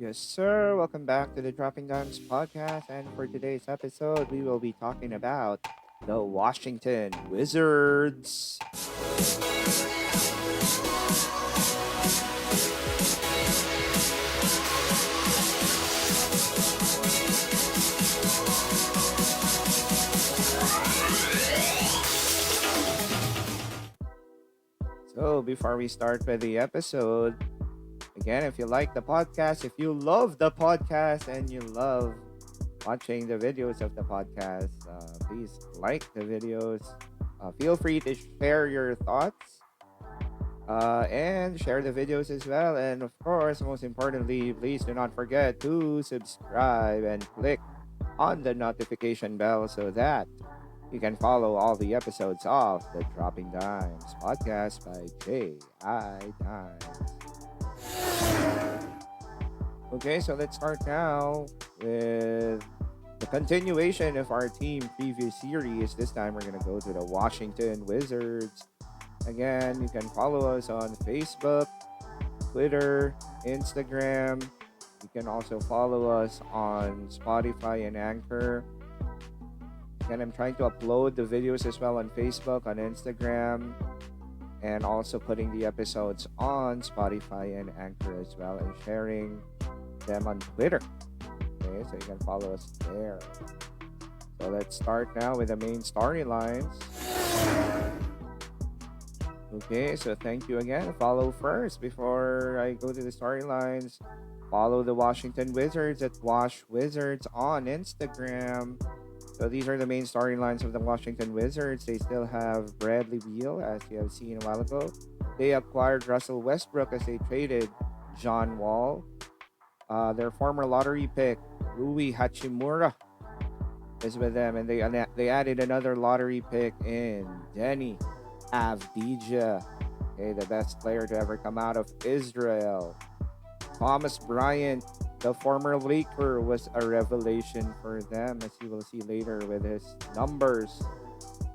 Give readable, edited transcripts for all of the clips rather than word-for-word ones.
Yes, sir. Welcome back to the Dropping Dimes podcast. And for today's episode, we will be talking about the Washington Wizards. So, before we start with the episode, again, if you like the podcast, if you love the podcast, and you love watching the videos of the podcast, please like the videos. Feel free to share your thoughts and share the videos as well. And of course, most importantly, please do not forget to subscribe and click on the notification bell so that you can follow all the episodes of the Dropping Dimes podcast by J.I. Dimes. Okay, so let's start now with the continuation of our team preview series. This time we're going to go to the Washington Wizards. Again, you can follow us on Facebook, Twitter, Instagram. You can also follow us on Spotify and Anchor. And I'm trying to upload the videos as well on Facebook, on Instagram, and also putting the episodes on Spotify and Anchor as well, and sharing them on Twitter. Okay, so you can follow us there. So let's start now with the main storylines. Okay, so thank you again. Follow first before I go to the storylines. Follow the Washington Wizards at Wash Wizards on Instagram. So these are the main storylines of the Washington Wizards. They still have Bradley Beal, as you have seen a while ago. They acquired Russell Westbrook as they traded John Wall. Their former lottery pick, Rui Hachimura, is with them. And they added another lottery pick in Deni, Avdija. Okay, the best player to ever come out of Israel. Thomas Bryant, the former Laker, was a revelation for them, as you will see later with his numbers.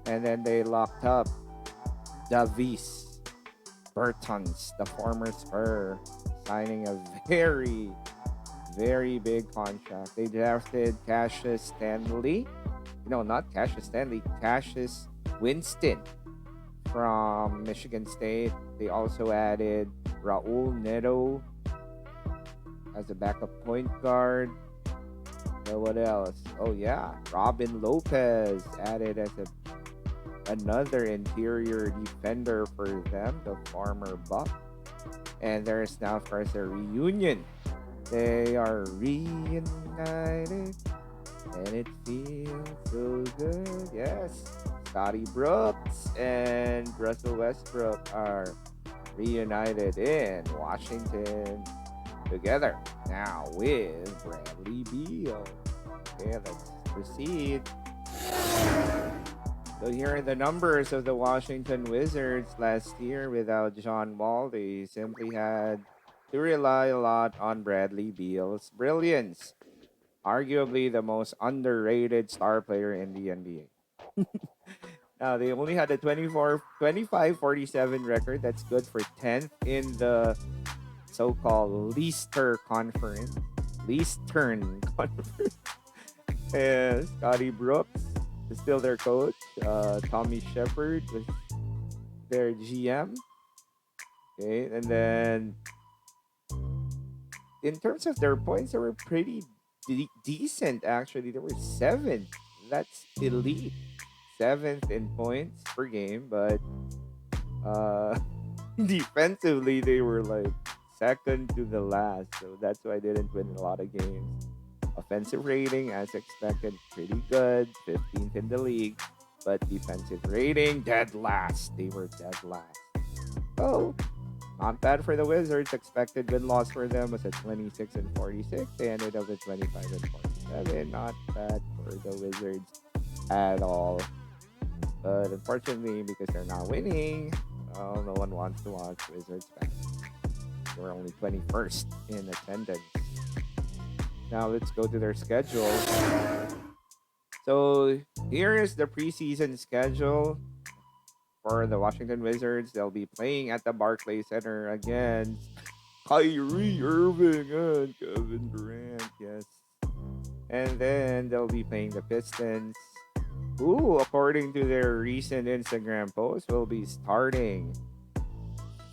And then they locked up Davis Bertans, the former Spur, signing a very, very big contract. They drafted Cassius Stanley. No, not Cassius Stanley, Cassius Winston from Michigan State. They also added Raul Neto as a backup point guard. What else? Oh yeah, Robin Lopez added as another interior defender for them, the former Buck. And there's now, of course, a reunion. They are reunited, and it feels so good. Yes, Scotty Brooks and Russell Westbrook are reunited in Washington together now with Bradley Beal. Okay, let's proceed. So here are the numbers of the Washington Wizards last year without John Wall. They simply had to rely a lot on Bradley Beal's brilliance. Arguably the most underrated star player in the NBA. Now, they only had a 25-47 record. That's good for 10th in the so-called Leastern Conference. Leastern Conference. And Scotty Brooks is still their coach. Tommy Shepard was their GM. Okay, and then in terms of their points, they were pretty decent actually. There were 7. That's elite. 7th in points per game, but defensively they were like second to the last, so that's why they didn't win a lot of games. Offensive rating, as expected, pretty good, 15th in the league, but defensive rating, dead last. They were dead last. Oh, not bad for the Wizards. Expected win-loss for them was at 26-46. They ended up at 25-47. Not bad for the Wizards at all. But unfortunately, because they're not winning, well, no one wants to watch Wizards back. We're only 21st in attendance. Now let's go to their schedule. So here is the preseason schedule for the Washington Wizards. They'll be playing at the Barclays Center against Kyrie Irving and Kevin Durant. Yes. And then they'll be playing the Pistons, who, according to their recent Instagram post, will be starting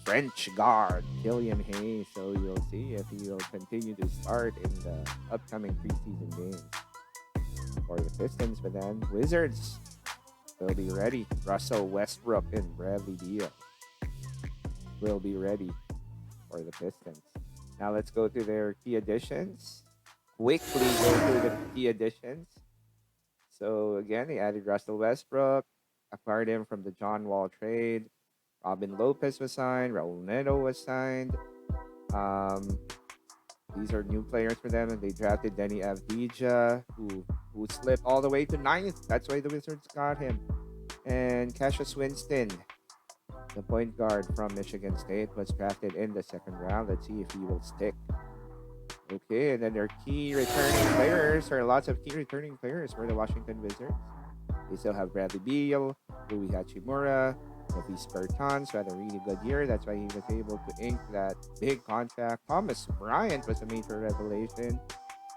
French guard Killian Hayes. So you'll see if he will continue to start in the upcoming preseason games for the Pistons. But then Wizards will be ready. Russell Westbrook and Bradley Beal will be ready for the Pistons. Now let's go to their key additions. Quickly go through the key additions. So again, they added Russell Westbrook, acquired him from the John Wall trade. Robin Lopez was signed. Raul Neto was signed. These are new players for them, and they drafted Deni Avdija, who slipped all the way to 9th. That's why the Wizards got him. And Cassius Winston, the point guard from Michigan State, was drafted in the 2nd round. Let's see if he will stick. Okay, and then their key returning players. There are lots of key returning players for the Washington Wizards. They still have Bradley Beal, Rui Hachimura, Davis Bertans, who had a really good year. That's why he was able to ink that big contract. Thomas Bryant was a major revelation.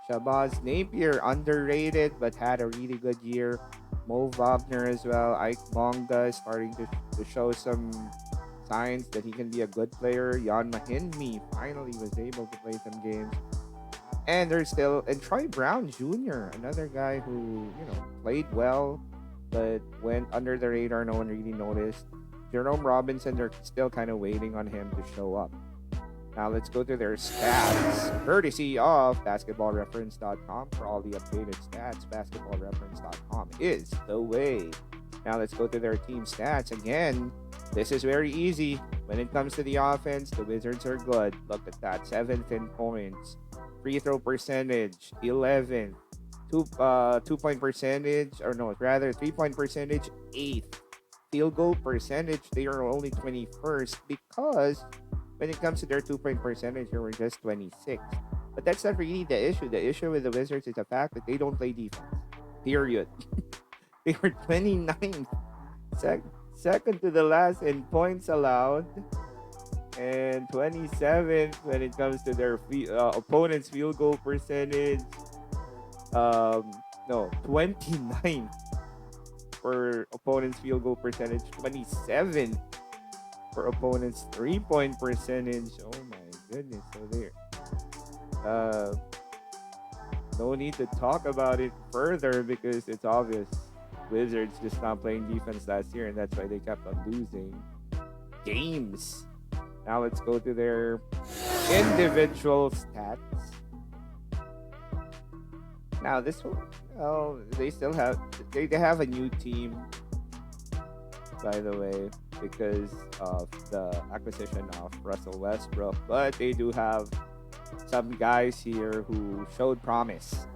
Shabazz Napier, underrated, but had a really good year. Mo Wagner as well. Ike Bonga is starting to show some signs that he can be a good player. Jan Mahinmi finally was able to play some games. And there's still, and Troy Brown Jr., another guy who, played well, but went under the radar. No one really noticed. Jerome Robinson, they're still kind of waiting on him to show up. Now let's go to their stats, courtesy of basketballreference.com. For all the updated stats, basketballreference.com is the way. Now let's go to their team stats. Again, this is very easy. When it comes to the offense, the Wizards are good. Look at that, 7th in points. Free throw percentage, 11th. 2-point percentage, or no, rather 3-point percentage, 8th. Field goal percentage, they are only 21st because when it comes to their 2-point percentage, they were just 26th. But that's not really the issue. The issue with the Wizards is the fact that they don't play defense. Period. They were 29th. Second to the last in points allowed. And 27th when it comes to their opponent's field goal percentage. 29th for opponent's field goal percentage. 27th for opponent's 3-point percentage. Oh my goodness. So there. No need to talk about it further because it's obvious. Wizards just not playing defense last year, and that's why they kept on losing games. Now let's go to their individual stats. Now this one, they have a new team, by the way, because of the acquisition of Russell Westbrook. But they do have some guys here who showed promise.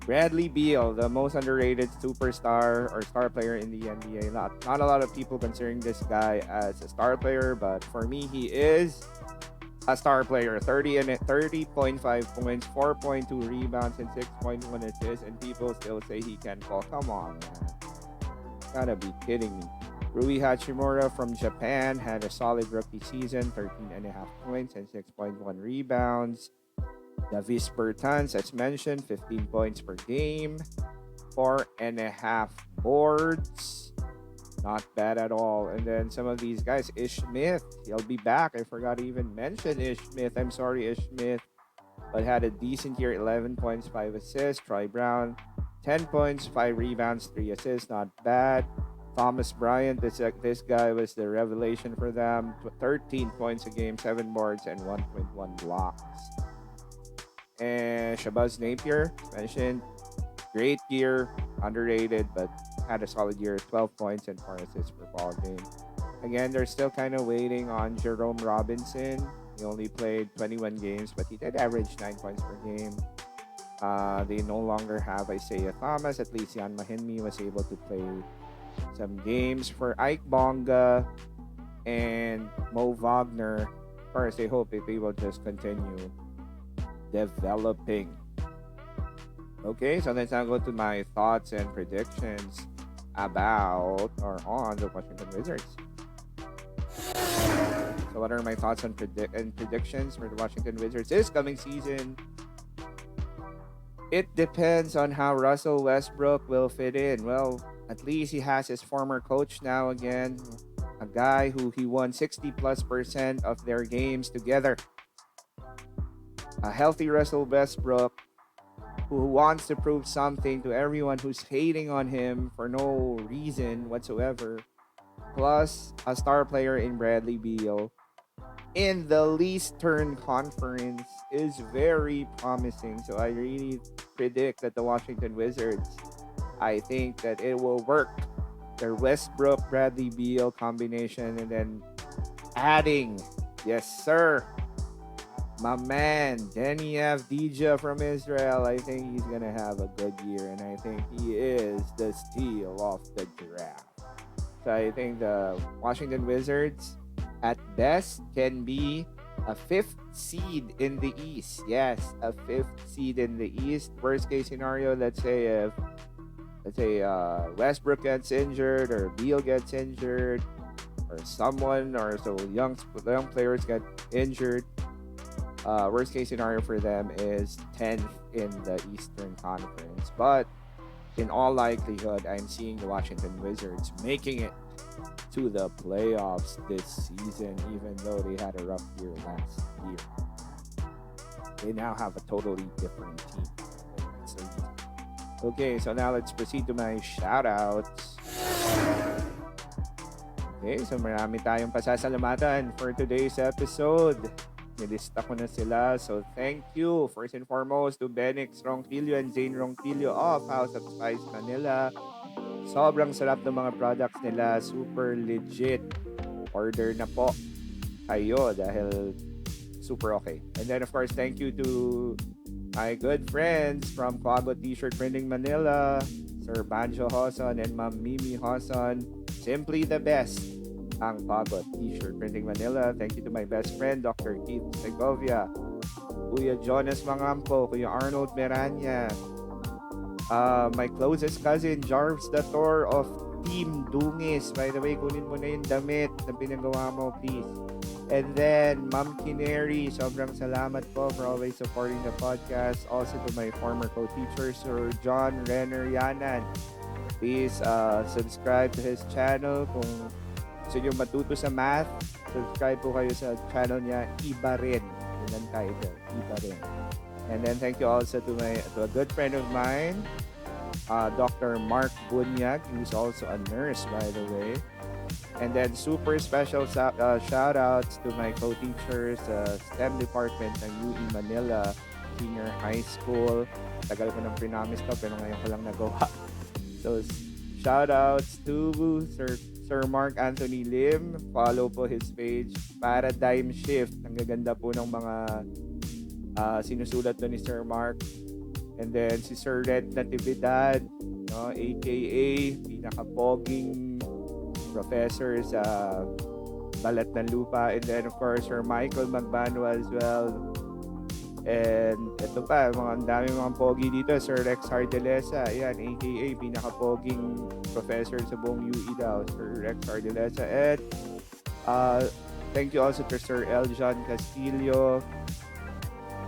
Bradley Beal, the most underrated superstar or star player in the NBA. Not a lot of people considering this guy as a star player, but for me, he is a star player. 30.5 points, 4.2 rebounds, and 6.1 assists, and people still say he can fall. Come on, man. Gotta be kidding me. Rui Hachimura from Japan had a solid rookie season, 13.5 points and 6.1 rebounds. Davis Bertans, as mentioned, 15 points per game, 4.5 boards. Not bad at all. And then some of these guys, Ish Smith, he'll be back. I forgot to even mention Ish Smith. I'm sorry, Ish Smith. But had a decent year, 11 points, 5 assists. Troy Brown, 10 points, 5 rebounds, 3 assists. Not bad. Thomas Bryant, this guy was the revelation for them. 13 points a game, 7 boards, and 1.1 blocks. And Shabazz Napier, mentioned, great year, underrated, but had a solid year, 12 points and 4 assists per ball game. Again, they're still kind of waiting on Jerome Robinson. He only played 21 games, but he did average 9 points per game. They no longer have Isaiah Thomas. At least Jan Mahinmi was able to play some games. For Ike Bonga and Mo Wagner, of course, I hope that they will just continue developing. Okay, so let's now go to my thoughts and predictions about or on the Washington Wizards. So what are my thoughts on predictions for the Washington Wizards this coming season? It depends on how Russell Westbrook will fit in. Well, at least he has his former coach now again, a guy who he won 60+% of their games together. A healthy Russell Westbrook who wants to prove something to everyone who's hating on him for no reason whatsoever. Plus, a star player in Bradley Beal in the Eastern Conference is very promising. So I really predict that the Washington Wizards, I think that it will work. Their Westbrook Bradley Beal combination, and then adding, yes sir, my man Deni Avdija from Israel. I think he's gonna have a good year, and I think he is the steal of the draft. So I think the Washington Wizards at best can be a 5th seed in the East. Yes, a 5th seed in the East. Worst case scenario, let's say Westbrook gets injured or Beal gets injured or someone or so young players get injured. Worst case scenario for them is 10th in the Eastern Conference. But in all likelihood, I'm seeing the Washington Wizards making it to the playoffs this season, even though they had a rough year last year. They now have a totally different team. Okay, so now let's proceed to my shoutouts. Okay, so marami tayong pasasalamatan for today's episode. Nilista ko na sila. So thank you first and foremost to Benix Ronquillo and Zane Ronquillo of House of Spice Manila. Sobrang sarap ng mga products nila. Super legit. Order na po kayo dahil super okay. And then of course, thank you to my good friends from Quago T-Shirt Printing Manila, Sir Banjo Hoson and Ma'am Mimi Hoson. Simply the best ang Quago T-Shirt Printing Manila. Thank you to my best friend, Dr. Keith Segovia, Kuya Jonas Mangampo, Kuya Arnold Meranya, my closest cousin, Jarves Dator of Team Dungis. By the way, kunin mo na yung damit na pinagawa mo, please. And then, Ma'am Kineri, sobrang salamat po for always supporting the podcast. Also to my former co-teacher, Sir John Renner Yanan. Please subscribe to his channel. Kung gusto nyo matuto sa math, subscribe po kayo sa channel niya, Iba Rin. Yun ang title, Iba Rin. And then thank you also to a good friend of mine, Dr. Mark Bunyag, who's also a nurse, by the way. And then super special shout-outs to my co-teachers sa STEM department ng UE Manila Senior High School. Tagal ko nang prinamis to pero ngayon ko lang nagawa. So shout-outs to Sir Mark Anthony Lim. Follow po his page, Paradigm Shift. Ang gaganda po ng mga sinusulat to ni Sir Mark. And then si Sir Red Natividad, no, aka pinaka-poging professor sa Balat ng Lupa. And then of course Sir Michael Magbano as well. And ito pa, ang dami mga pogi dito. Sir Rex Hardelesa, ayan, aka pinaka-poging professor sa buong UE daw, Sir Rex Hardelesa. And thank you also to Sir Eljon Castillo.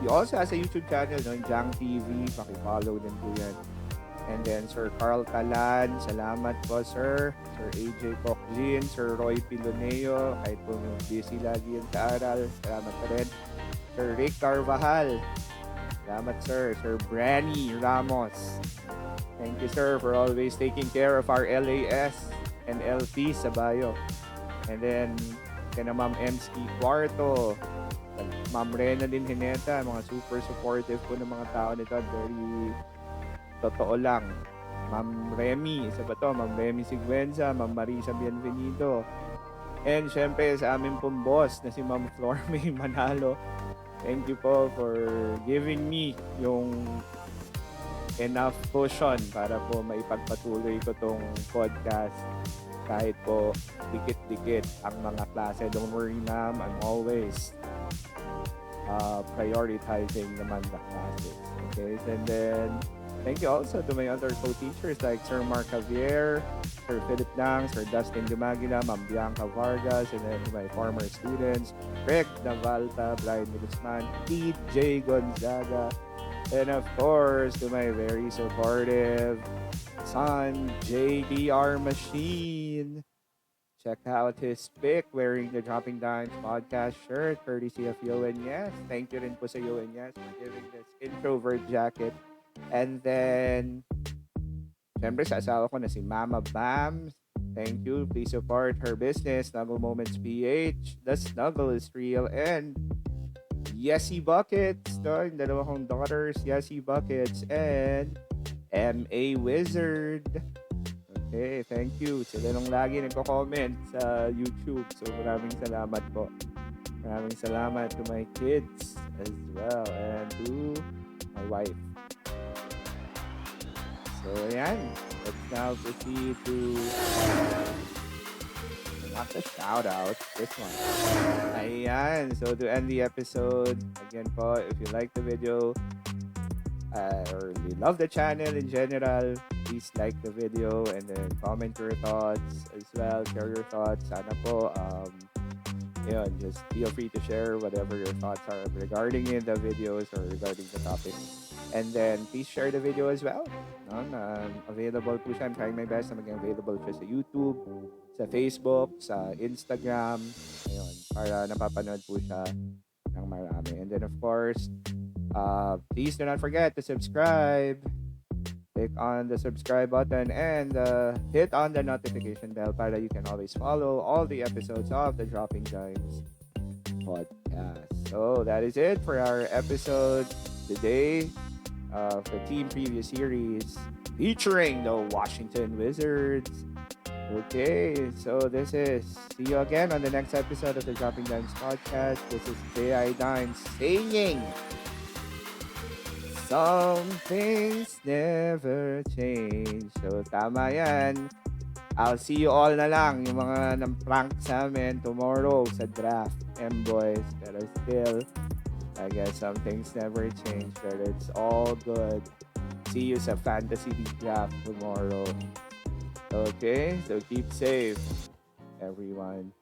He also has a YouTube channel, no, Jang TV. Paki-follow din po yan. And then Sir Carl Calan, salamat po sir. Sir AJ Pocjin, Sir Roy Piloneo, kahit po busy lagi yan sa aral, salamat pa rin. Sir Rick Carvajal, salamat sir. Sir Branny Ramos, thank you sir for always taking care of our LAS and LP sa Bayo. And then kina Ma'am MC Cuarto, Ma'am Rena din Hineta, mga super supportive po ng mga tao nito. Very totoo lang. Ma'am Remy, isa ba to? Ma'am Remy Sigüenza, Ma'am Marisa Bienvenido. And syempre sa amin pong boss na si Ma'am Flor May Manalo. Thank you po for giving me yung enough cushion para po maipagpatuloy ko tong podcast kahit po dikit-dikit ang mga klase. Don't worry ma'am, I'm always prioritizing naman the classes. Okay, and then Thank you also to my other co-teachers like Sir Mark Javier, Sir Philip Nang, Sir Dustin Dumagila, Ma'am Bianca Vargas, and then to my former students, Rick Navalta, Brian Guzman, TJ Gonzaga, and of course to my very supportive son, JDR Machine. Check out his pic wearing the Dropping Dimes podcast shirt courtesy of Yoen Yes. Thank you rin po sa Yoen Yes for giving this introvert jacket. And then, syempre sa asawa ko na si Mama Bam. Thank you. Please support her business, Snuggle Moments PH. The Snuggle is real. And Yesy Buckets. No? Yung dalawa kong daughters, Yesy Buckets and MA Wizard. Okay, thank you. Sila nung lagi nagko-comment sa YouTube. So maraming salamat po. Maraming salamat to my kids as well and to my wife. So ayan, let's now proceed to not the shout out, this one. Ayan, so to end the episode, again po, if you like the video, or you love the channel in general, please like the video and then comment your thoughts as well, share your thoughts. Sana po, yun, just feel free to share whatever your thoughts are regarding the videos or regarding the topic. And then, please share the video as well. No? Available po siya. I'm trying my best na maging available siya sa YouTube, sa Facebook, sa Instagram. Ayun, para napapanood po siya ng marami. And then, of course, please do not forget to subscribe. Click on the subscribe button and hit on the notification bell para you can always follow all the episodes of the Dropping Dimes podcast. So, that is it for our episode today of the Team Preview Series featuring the Washington Wizards. Okay, so this is, see you again on the next episode of the Dropping Dimes podcast. This is J.I. Dimes saying, some things never change. So, tama yan. I'll see you all na lang, yung mga nang-prank sa amin tomorrow sa draft, M-Boys. Pero still, I guess some things never change, but it's all good. See you sa Fantasy League draft tomorrow. Okay, so keep safe, everyone.